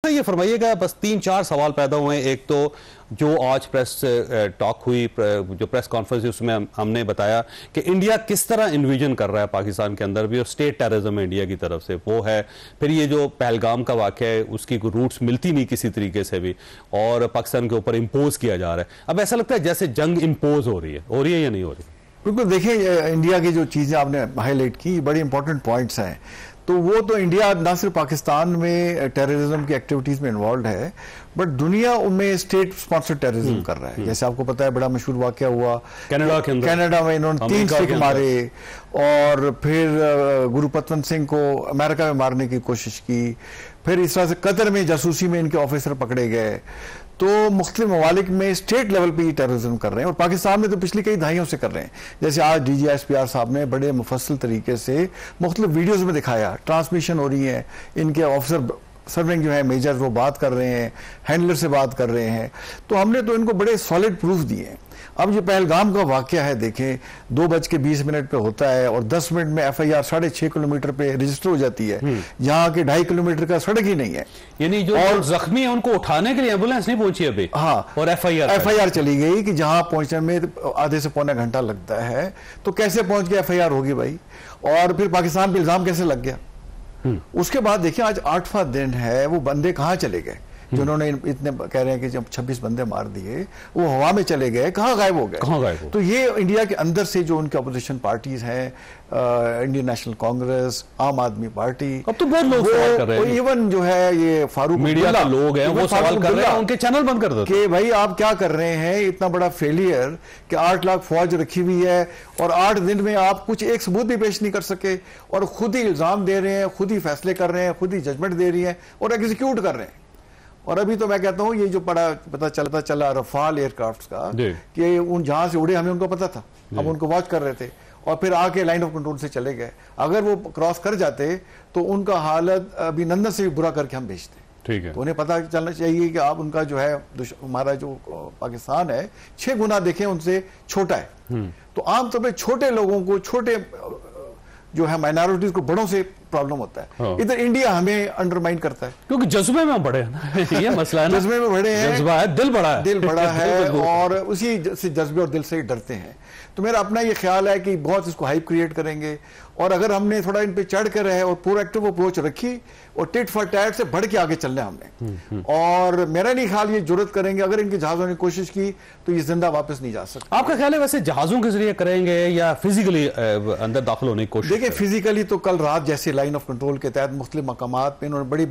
Doctor ये फरमाइएगा, बस 3-4 सवाल पैदा हुए। एक तो जो आज प्रेस टॉक हुई, जो प्रेस कॉन्फ्रेंस हुई, उसमें हमने बताया कि इंडिया किस तरह इन्विजन कर रहा है पाकिस्तान के अंदर भी, और स्टेट टेररिज्म इंडिया की तरफ से वो है। फिर ये जो पहलगाम का वाक़या है उसकी रूट्स मिलती नहीं किसी तरीके से भी, और पाकिस्तान के ऊपर इम्पोज किया जा रहा है। अब ऐसा लगता है जैसे जंग इम्पोज हो रही है या नहीं हो रही? बिल्कुल, देखिए इंडिया की जो चीज़ें आपने हाईलाइट की बड़ी इंपॉर्टेंट पॉइंट्स हैं। तो वो तो इंडिया ना सिर्फ पाकिस्तान में टेररिज्म की एक्टिविटीज़ में इन्वॉल्व है, बट दुनिया उनमें स्टेट स्पॉन्सर्ड टेररिज्म कर रहा है। जैसे आपको पता है बड़ा मशहूर वाक़या हुआ कनाडा के अंदर, कनाडा में इन्होंने 3 सिख मारे, और फिर गुरुपतवंत सिंह को अमेरिका में मारने की कोशिश की। फिर इस तरह से कतर में जासूसी में इनके ऑफिसर पकड़े गए। तो मुख्तलिफ ममालिक में स्टेट लेवल पे ये टेररिज्म कर रहे हैं, और पाकिस्तान में तो पिछली कई दहाइयों से कर रहे हैं। जैसे आज DGSPR साहब ने बड़े मुफस्सल तरीके से मुख्तलिफ वीडियोज़ में दिखाया, ट्रांसमिशन हो रही है, इनके ऑफिसर सर्विंग जो है मेजर वो बात कर रहे हैं, हैंडलर से बात कर रहे हैं। तो हमने तो इनको बड़े सॉलिड प्रूफ दिए हैं। अब जो पहलगाम का वाक़या है, देखें 2:20 पे होता है और 10 मिनट में FIR 6.5 किलोमीटर पे रजिस्टर हो जाती है, यहाँ के 2.5 किलोमीटर का सड़क ही नहीं है। यानी जो और जख्मी है उनको उठाने के लिए एम्बुलेंस नहीं पहुंची अभी। हाँ, और FIR चली गई कि जहाँ पहुंचने में आधे से पौना घंटा लगता है, तो कैसे पहुंच के FIR होगी भाई? और फिर पाकिस्तान पे इल्जाम कैसे लग गया? उसके बाद देखिए आज 8वां दिन है, वो बंदे कहाँ चले गए जिन्होंने इतने कह रहे हैं कि जब 26 बंदे मार दिए, वो हवा में चले गए, कहाँ गायब हो गए? तो ये इंडिया के अंदर से जो उनके अपोजिशन पार्टीज हैं, इंडियन नेशनल कांग्रेस, आम आदमी पार्टी, अब तो बहुत लोग सवाल कर रहे हैं, इवन जो है ये फारूक मीडिया के लोग हैं वो सवाल कर रहे हैं, उनके चैनल बंद कर दो कि भाई आप क्या कर रहे हैं? इतना बड़ा फेलियर कि 8 लाख फौज रखी हुई है और 8 दिन में आप कुछ एक सबूत भी पेश नहीं कर सके, और खुद ही इल्जाम दे रहे हैं, खुद ही फैसले कर रहे हैं, खुद ही जजमेंट दे रही है और एग्जीक्यूट कर रहे हैं। और अभी तो मैं कहता हूँ ये जो पता चला रफाल एयरक्राफ्ट का कि उन जहां से उड़े हमें उनको पता था, हम उनको वॉच कर रहे थे, और फिर आके लाइन ऑफ कंट्रोल से चले गए। अगर वो क्रॉस कर जाते तो उनका हालत अभिनंदन से भी बुरा करके हम भेजते। ठीक है, तो उन्हें पता चलना चाहिए कि आप उनका जो है हमारा जो पाकिस्तान है 6 गुना देखें उनसे छोटा है। तो आमतौर पर छोटे लोगों को, छोटे जो है माइनॉरिटीज को बड़ों से प्रॉब्लम होता है। इधर इंडिया हमें अंडरमाइन करता है क्योंकि जज्बे में बड़े हैं ये मसला है ना, जज्बे में बड़े हैं, जज्बा है, दिल बड़ा है और उसी से जज्बे और दिल से ही डरते हैं। तो मेरा अपना ये ख्याल है कि बहुत इसको हाइप क्रिएट करेंगे, और अगर हमने थोड़ा इन पे चढ़ कर रहे और प्रोएक्टिव अप्रोच रखी और टिट फॉर टैट से बढ़ के आगे चलना हमने, और मेरा नहीं ख्याल ये जुर्रत करेंगे। अगर इनके जहाजों ने कोशिश की तो ये जिंदा वापस नहीं जा सकते। आपका ख्याल है वैसे जहाजों के जरिए करेंगे या फिजिकली अंदर दाखिल होने की कोशिश? देखिए फिजिकली तो कल रात जैसे लाइन ऑफ कंट्रोल के तहत मुख्तलिफ मकामात पे इन्होंने बड़ी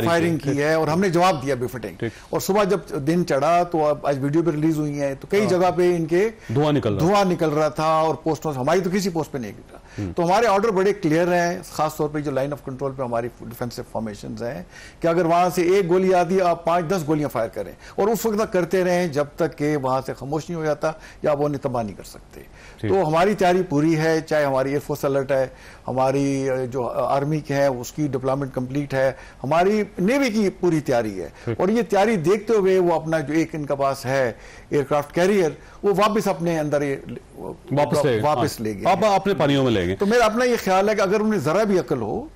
फायरिंग की है और हमने जवाब दिया बेफिटिंग। और सुबह जब दिन चढ़ा तो आज वीडियो भी रिलीज हुई है, तो कई जगह पे इनके धुआं निकल रहा था, और पोस्टों हमारी तो किसी पोस्ट पे नहीं गिरा। तो हमारे ऑर्डर बड़े क्लियर हैं, खास तौर पे जो लाइन ऑफ कंट्रोल पे हमारी डिफेंसिव फॉर्मेशंस हैं, कि अगर वहां से एक गोली आती है आप 5-10 गोलियां फायर करें, और उस वक्त तक करते रहें जब तक कि वहां से खामोश नहीं हो जाता या वो उन्हें तबाह नहीं कर सकते। तो हमारी तैयारी पूरी है, चाहे हमारी एयरफोर्स अलर्ट है, हमारी जो आर्मी की है उसकी डिप्लॉयमेंट कंप्लीट है, हमारी नेवी की पूरी तैयारी है। और ये तैयारी देखते हुए वो अपना जो एक इनका पास है एयरक्राफ्ट कैरियर, वो वापस अपने अंदर वापस ले गए, अपने पानियों में ले गए। तो मेरा अपना ये ख्याल है कि अगर उन्हें जरा भी अकल हो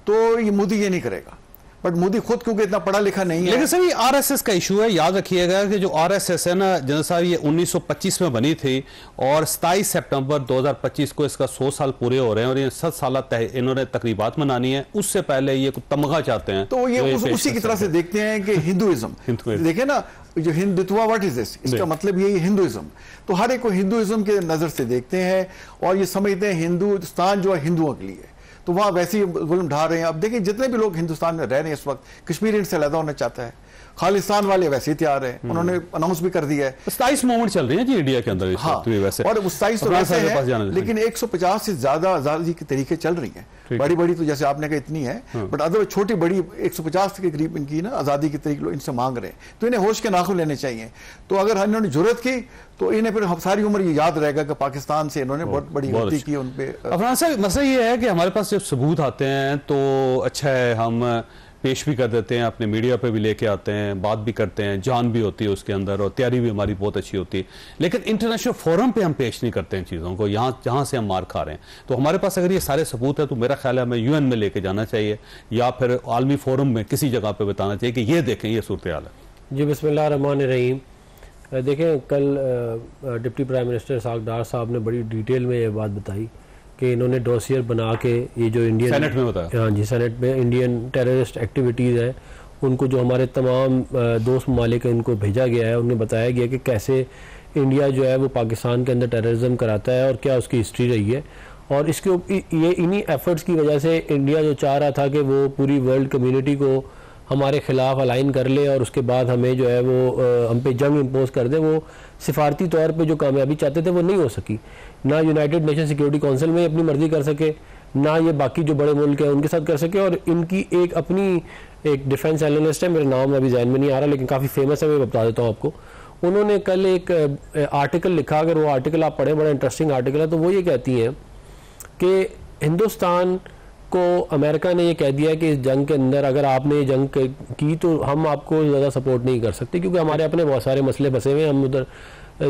तो ये मोदी ये नहीं करेगा, बट मोदी खुद क्योंकि इतना पढ़ा लिखा नहीं है। लेकिन सर ये RSS का इशू है, याद रखिएगा कि जो RSS है ना जनरल साहब, ये 1925 में बनी थी और 27 सितंबर 2025 को इसका 100 साल पूरे हो रहे हैं, और ये 7 साल इन्होंने तकरीबात मनानी है। उससे पहले ये कुछ तमगा चाहते हैं, तो ये उसी की तरह से देखते हैं कि हिंदुइज्म देखे ना, जो हिंदुत्व व्हाट इज दिस, इसका मतलब ये हिंदुइज्म। तो हर एक को हिंदुइज्म के नजर से देखते हैं और ये समझते हैं हिंदुस्तान जो है हिंदुओं के लिए, तो वहां वैसे ही जुल्म ढा रहे हैं। अब देखिए जितने भी लोग हिंदुस्तान में रह रहे हैं इस वक्त, कश्मीर इनसे अलग होना चाहता है, खालिस्तान वाले वैसे ही तैयार हैं, उन्होंने अनाउंस भी कर दिया है। 27 मूवमेंट चल रही है जी इंडिया के अंदर। हाँ, वैसे और 27 तो वैसे है, लेकिन 150 से ज्यादा आजादी के तरीके चल रही हैं। बड़ी तो जैसे आपने कहा इतनी है, बट अदर छोटी बड़ी 150 के करीब इनकी ना आजादी के तरीके लोग इनसे मांग रहे हैं, तो इन्हें होश के नाखून लेने चाहिए। तो अगर इन्होंने जरूरत की तो इन्हें फिर सारी उम्र ये याद रहेगा कि पाकिस्तान से इन्होंने बहुत बड़ी गलती की उन पे। अफरान साहब मसला ये है कि हमारे पास जब सबूत आते हैं तो अच्छा है हम पेश भी कर देते हैं, अपने मीडिया पे भी लेके आते हैं, बात भी करते हैं, जान भी होती है उसके अंदर और तैयारी भी हमारी बहुत अच्छी होती है, लेकिन इंटरनेशनल फोरम पे हम पेश नहीं करते हैं चीज़ों को, यहाँ जहाँ से हम मार खा रहे हैं। तो हमारे पास अगर ये सारे सबूत है तो मेरा ख्याल है हमें UN में लेके जाना चाहिए या फिर आलमी फोरम में किसी जगह पर बताना चाहिए कि ये देखें, ये सूरत हाल है। जी, बिस्मिल्लाह रहमान रहीम। देखें, कल डिप्टी प्राइम मिनिस्टर सागदार साहब ने बड़ी डिटेल में ये बात बताई कि इन्होंने डोसियर बना के ये जो इंडियन सेनेट में बताया, हाँ जी, सेनेट में इंडियन टेररिस्ट एक्टिविटीज़ हैं उनको जो हमारे तमाम दोस्त ममालिक हैं उनको भेजा गया है। उन्हें बताया गया कि कैसे इंडिया जो है वो पाकिस्तान के अंदर टेररिज्म कराता है और क्या उसकी हिस्ट्री रही है। और इसके ये इन्हीं एफर्ट्स की वजह से इंडिया जो चाह रहा था कि वो पूरी वर्ल्ड कम्युनिटी को हमारे ख़िलाफ़ अलाइन कर ले और उसके बाद हमें जो है वो हम पे जंग इम्पोज कर दे, वो सिफारती तौर पे जो कामयाबी चाहते थे वो नहीं हो सकी। ना यूनाइटेड नेशन सिक्योरिटी काउंसिल में अपनी मर्जी कर सके, ना ये बाकी जो बड़े मुल्क हैं उनके साथ कर सके। और इनकी एक अपनी एक डिफेंस एनालिस्ट है, मेरा नाम अभी ज़हन में नहीं आ रहा लेकिन काफ़ी फेमस है, मैं बता देता हूँ आपको। उन्होंने कल एक आर्टिकल लिखा, अगर वो आर्टिकल आप पढ़ें, बड़ा इंटरेस्टिंग आर्टिकल है। तो वो ये कहती हैं कि हिंदुस्तान को अमेरिका ने ये कह दिया कि इस जंग के अंदर अगर आपने ये जंग की तो हम आपको ज़्यादा सपोर्ट नहीं कर सकते, क्योंकि हमारे अपने बहुत सारे मसले फंसे हुए हैं, हम उधर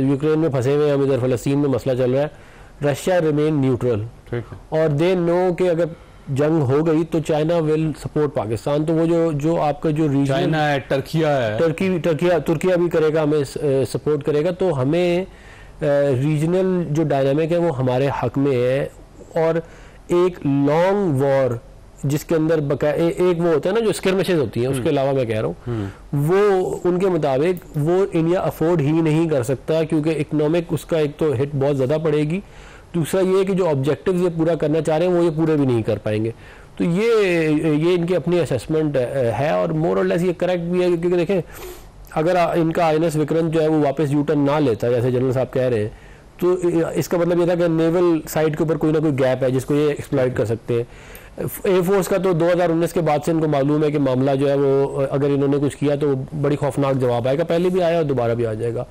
यूक्रेन में फंसे हुए हैं, हम इधर फ़लस्तीन में मसला चल रहा है। रशिया रिमेन न्यूट्रल और दे नो कि अगर जंग हो गई तो चाइना विल सपोर्ट पाकिस्तान। तो वो जो आपका जो रीजन चाइना है, तुर्किया भी करेगा, हमें सपोर्ट करेगा। तो हमें रीजनल जो डायनामिक है वो हमारे हक में है। और एक लॉन्ग वॉर जिसके अंदर एक वो होता है ना जो स्किर्मिशेस होती हैं, उसके अलावा मैं कह रहा हूँ वो उनके मुताबिक वो इंडिया अफोर्ड ही नहीं कर सकता, क्योंकि इकोनॉमिक उसका एक तो हिट बहुत ज़्यादा पड़ेगी, दूसरा ये कि जो ऑब्जेक्टिव्स ये पूरा करना चाह रहे हैं वो ये पूरे भी नहीं कर पाएंगे। तो ये इनकी अपनी असेसमेंट है और मोर और लेस ये करेक्ट भी है, क्योंकि देखें अगर इनका INS विक्रांत जो है वो वापस यूटर्न ना लेता जैसे जनरल साहब कह रहे हैं, तो इसका मतलब ये था कि नेवल साइड के ऊपर कोई ना कोई गैप है जिसको ये एक्सप्लॉइट कर सकते हैं। एयरफोर्स का तो 2019 के बाद से इनको मालूम है कि मामला जो है वो अगर इन्होंने कुछ किया तो बड़ी खौफनाक जवाब आएगा, पहले भी आया और दोबारा भी आ जाएगा।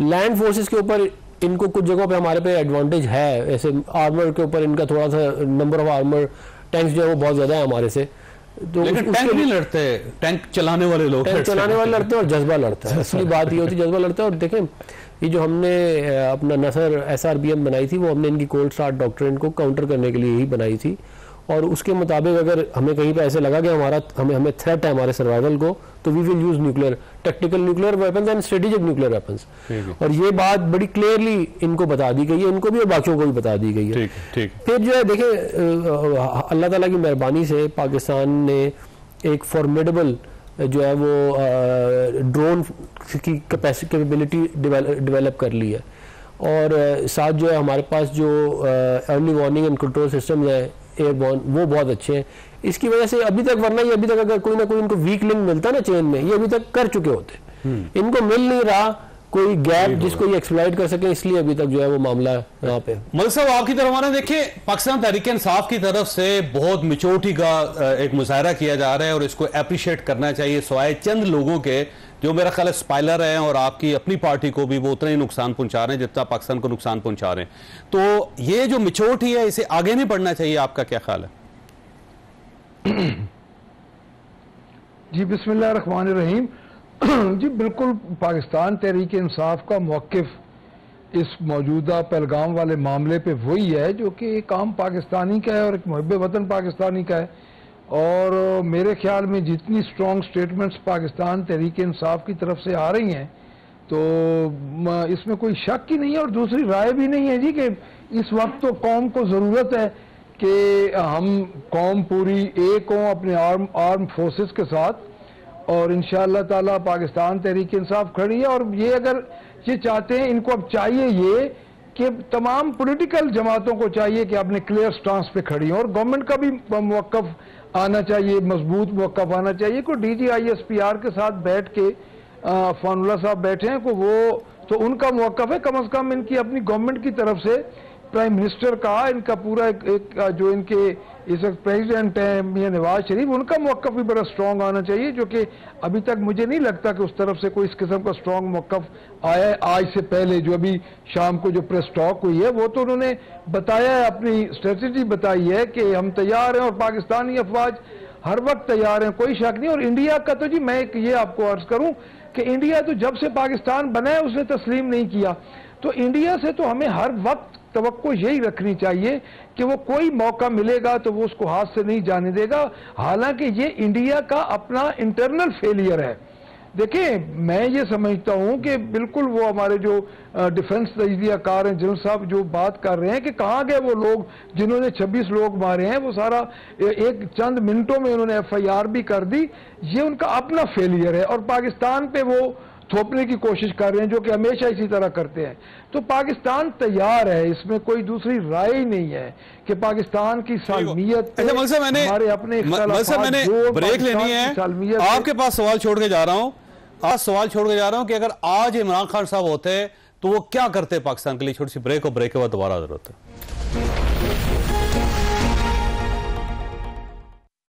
लैंड फोर्सेस के ऊपर इनको कुछ जगहों पे हमारे पे एडवांटेज है, ऐसे आर्मर के ऊपर इनका थोड़ा सा नंबर ऑफ आर्मर टैंक्स जो है वो बहुत ज़्यादा है हमारे से। तो लेकिन टैंक नहीं लड़ते, टैंक चलाने वाले लोग, टैंक चलाने वाले लड़ते हैं और जज्बा लड़ता है। असली बात ये होती है, जज्बा लड़ता है। और देखें ये जो हमने अपना नसर SRBM बनाई थी वो हमने इनकी कोल्ड स्टार्ट डॉक्ट्रिन को काउंटर करने के लिए ही बनाई थी। और उसके मुताबिक अगर हमें कहीं पे ऐसे लगा कि हमें थ्रेट है हमारे सर्वाइवल को, तो we will use nuclear, tactical nuclear weapons and strategic nuclear weapons. और ये बात बड़ी क्लियरली इनको बता दी गई है, इनको भी और बाकियों को भी बता दी गई है। फिर जो है देखें अल्लाह ताला की मेहरबानी से पाकिस्तान ने एक फॉर्मिडेबल जो है वो ड्रोन की कैपेबिलिटी डेवलप कर ली है। और साथ जो है हमारे पास जो early warning and control system है एयरबॉर्न, वो बहुत अच्छे हैं। इसकी वजह से अभी तक, वरना ये अभी तक अगर कोई ना कोई इनको वीक लिंक मिलता ना चेन में, ये अभी तक कर चुके होते। इनको मिल नहीं रहा कोई गैप जिसको ये एक्सप्लॉइट कर सके, इसलिए अभी तक जो है वो मामला यहाँ पे। मलिक साहब आपकी तरफ आना, देखिए पाकिस्तान तहरीक इंसाफ की तरफ से बहुत मैच्योरिटी का एक मुजाहरा किया जा रहा है और इसको अप्रिशिएट करना चाहिए, सवाए चंद लोगों के जो मेरा ख्याल है स्पाइलर हैं और आपकी अपनी पार्टी को भी वो उतना ही नुकसान पहुंचा रहे हैं जितना पाकिस्तान को नुकसान पहुंचा रहे हैं। तो ये जो मैच्योरिटी है इसे आगे नहीं बढ़ना चाहिए, आपका क्या ख्याल है? जी बिस्मिल्लाह रहमान रहीम। जी बिल्कुल, पाकिस्तान तहरीक इंसाफ का मौक़िफ़ इस मौजूदा पहलगाम वाले मामले पे वही है जो कि एक आम पाकिस्तानी का है और एक मुहब्बे वतन पाकिस्तानी का है। और मेरे ख्याल में जितनी स्ट्रॉन्ग स्टेटमेंट्स पाकिस्तान तहरीक इंसाफ की तरफ से आ रही हैं तो इसमेम कोई शक ही नहीं है। और दूसरी राय भी नहीं है जी कि इस वक्त तो कौम को ज़रूरत है कि हम कौम पूरी एक हों अपने आर्म फोर्सेस के साथ, और इंशाअल्लाह ताला पाकिस्तान तहरीक इंसाफ खड़ी है। और ये अगर ये चाहते हैं, इनको अब चाहिए ये कि तमाम पॉलिटिकल जमातों को चाहिए कि अपने क्लियर स्टांस पे खड़ी हों, और गवर्नमेंट का भी मौक़िफ़ आना चाहिए, मजबूत मौक़िफ़ आना चाहिए। कोई DG ISPR के साथ बैठ के फानुल्लाह साहब बैठे हैं को वो तो उनका मौक़िफ़ है, कम से कम इनकी अपनी गवर्नमेंट की तरफ से प्राइम मिनिस्टर का, इनका पूरा एक जो इनके इस वक्त प्रेसिडेंट हैं मियां नवाज शरीफ, उनका मौक़िफ़ भी बड़ा स्ट्रॉन्ग आना चाहिए, जो कि अभी तक मुझे नहीं लगता कि उस तरफ से कोई इस किस्म का स्ट्रॉन्ग मौक़िफ़ आया है। आज से पहले जो अभी शाम को जो प्रेस टॉक हुई है वो तो उन्होंने बताया है, अपनी स्ट्रेटजी बताई है कि हम तैयार हैं और पाकिस्तानी अफवाज हर वक्त तैयार हैं, कोई शक नहीं। और इंडिया का तो जी मैं ये आपको अर्ज करूं कि इंडिया तो जब से पाकिस्तान बना है उसने तस्लीम नहीं किया, तो इंडिया से तो हमें हर वक्त तवक्को यही रखनी चाहिए कि वो कोई मौका मिलेगा तो वो उसको हाथ से नहीं जाने देगा। हालांकि ये इंडिया का अपना इंटरनल फेलियर है। देखिए मैं ये समझता हूं कि बिल्कुल वो हमारे जो डिफेंस तजज़ियाकार हैं जनरल साहब जो बात कर रहे हैं कि कहाँ गए वो लोग जिन्होंने 26 लोग मारे हैं, वो सारा एक चंद मिनटों में उन्होंने FIR भी कर दी। ये उनका अपना फेलियर है और पाकिस्तान पे वो थोपने की कोशिश कर रहे हैं जो कि हमेशा इसी तरह करते हैं। तो पाकिस्तान तैयार है, इसमें कोई दूसरी राय ही नहीं है कि पाकिस्तान की सालमियत अच्छा हमारे अपने मैंने ब्रेक लेनी है, आपके पास सवाल छोड़ के जा रहा हूं, आज सवाल छोड़ के जा रहा हूं कि अगर आज इमरान खान साहब होते तो वो क्या करते पाकिस्तान के लिए। छोटी सी ब्रेक और ब्रेक के बाद दोबारा जरूरत है।